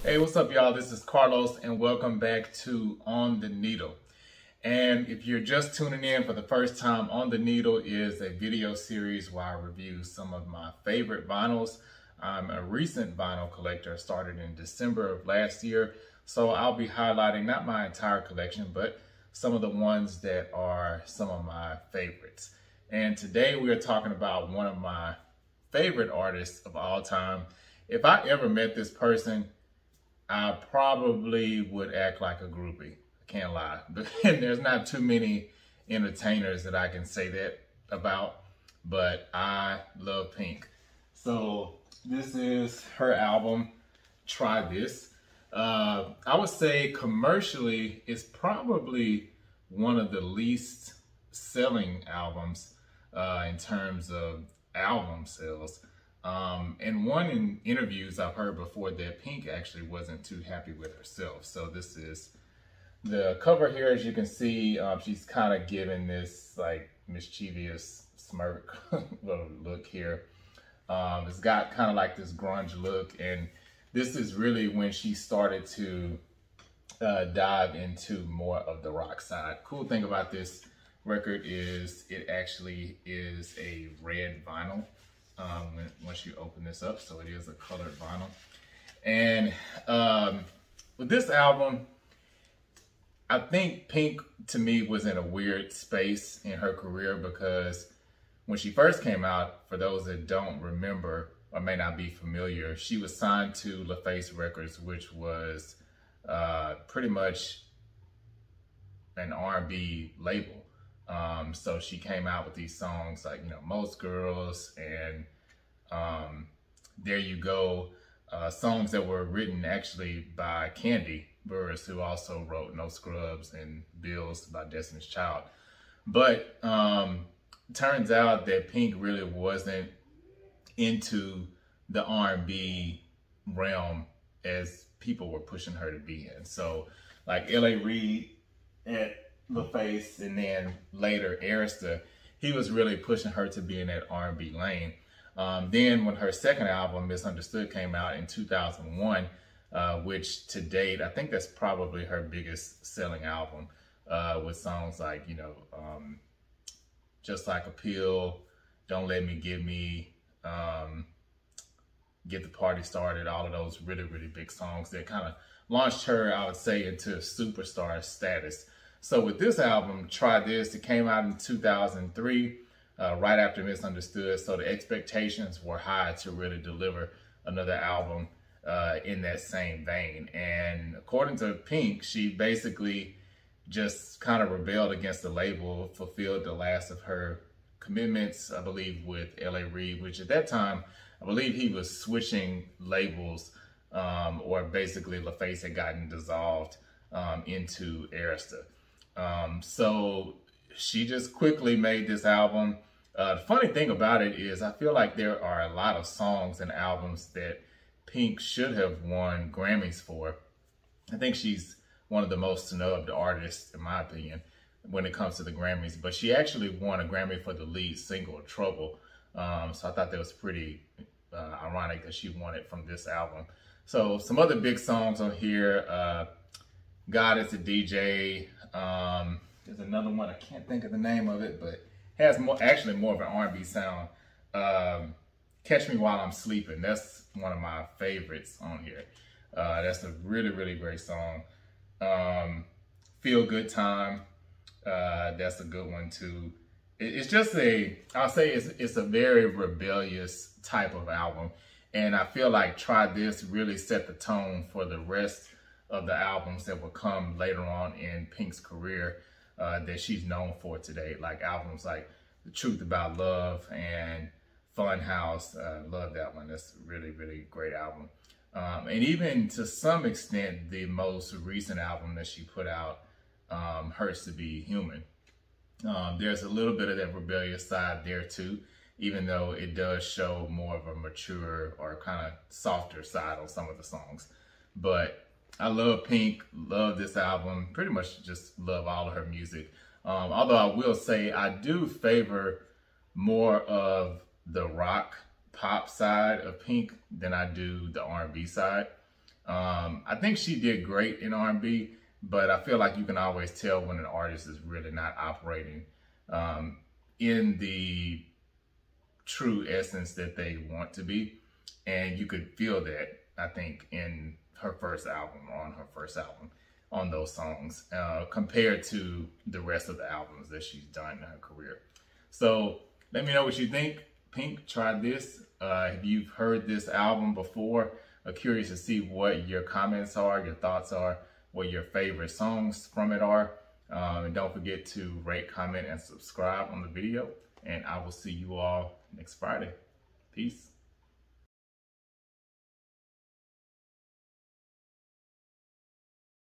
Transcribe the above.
Hey, what's up, y'all? This is Carlos, and welcome back to On the Needle. And if you're just tuning in for the first time, On the Needle is a video series where I review some of my favorite vinyls. I'm a recent vinyl collector, started in December of last year, so I'll be highlighting not my entire collection, but some of the ones that are some of my favorites. And today we are talking about one of my favorite artists of all time. If I ever met this person, I probably would act like a groupie. I can't lie. But there's not too many entertainers that I can say that about, but I love Pink. So this is her album, Try This. I would say commercially, it's probably one of the least selling albums in terms of album sales. And one in interviews I've heard before that Pink actually wasn't too happy with herself. So this is the cover here. As you can see, she's kind of giving this like mischievous smirk look here. It's got kind of like this grunge look, and this is really when she started to dive into more of the rock side. Cool thing about this record is it actually is a red vinyl. Once you open this up, so it is a colored vinyl. And with this album, I think Pink to me was in a weird space in her career, because when she first came out, for those that don't remember or may not be familiar, she was signed to LaFace Records, which was pretty much an R&B label. So she came out with these songs like, you know, Most Girls and There You Go, songs that were written actually by Candy Burris, who also wrote No Scrubs and Bills by Destiny's Child. But turns out that Pink really wasn't into the R&B realm as people were pushing her to be in. So like L.A. Reid at LaFace, and then later Arista, he was really pushing her to be in that R&B lane. Then when her second album, Misunderstood, came out in 2001, which to date, I think that's probably her biggest selling album, with songs like, you know, Just Like a Pill, Don't Let Me Give Me, Get the Party Started, all of those really, really big songs that kind of launched her, I would say, into superstar status. So with this album, Try This, it came out in 2003, right after Misunderstood. So the expectations were high to really deliver another album in that same vein. And according to Pink, she basically just kind of rebelled against the label, fulfilled the last of her commitments, I believe, with L.A. Reid, which at that time, I believe he was switching labels, or basically LaFace had gotten dissolved into Arista. So she just quickly made this album. The funny thing about it is I feel like there are a lot of songs and albums that Pink should have won Grammys for. I think she's one of the most snubbed artists, in my opinion, when it comes to the Grammys. But she actually won a Grammy for the lead single, Trouble. So I thought that was pretty ironic that she won it from this album. So some other big songs on here. God Is a DJ. There's another one, I can't think of the name of it, but has actually more of an R&B sound. Catch Me While I'm Sleeping. That's one of my favorites on here. That's a really, really great song. Feel Good Time. That's a good one too. It's just I'll say it's a very rebellious type of album. And I feel like Try This really set the tone for the rest of the albums that will come later on in Pink's career, that she's known for today. Like albums like The Truth About Love and Funhouse. Love that one. That's a really, really great album. And even to some extent, the most recent album that she put out, Hurts to Be Human. There's a little bit of that rebellious side there too, even though it does show more of a mature or kind of softer side on some of the songs. But I love Pink, love this album, pretty much just love all of her music. Although I will say I do favor more of the rock pop side of Pink than I do the R&B side. I think she did great in R&B, but I feel like you can always tell when an artist is really not operating in the true essence that they want to be. And you could feel that, I think, in her first album, on those songs, compared to the rest of the albums that she's done in her career. So let me know what you think. Pink, try this. If you've heard this album before, I'm curious to see what your comments are, your thoughts are, what your favorite songs from it are. And don't forget to rate, comment, and subscribe on the video. And I will see you all next Friday. Peace.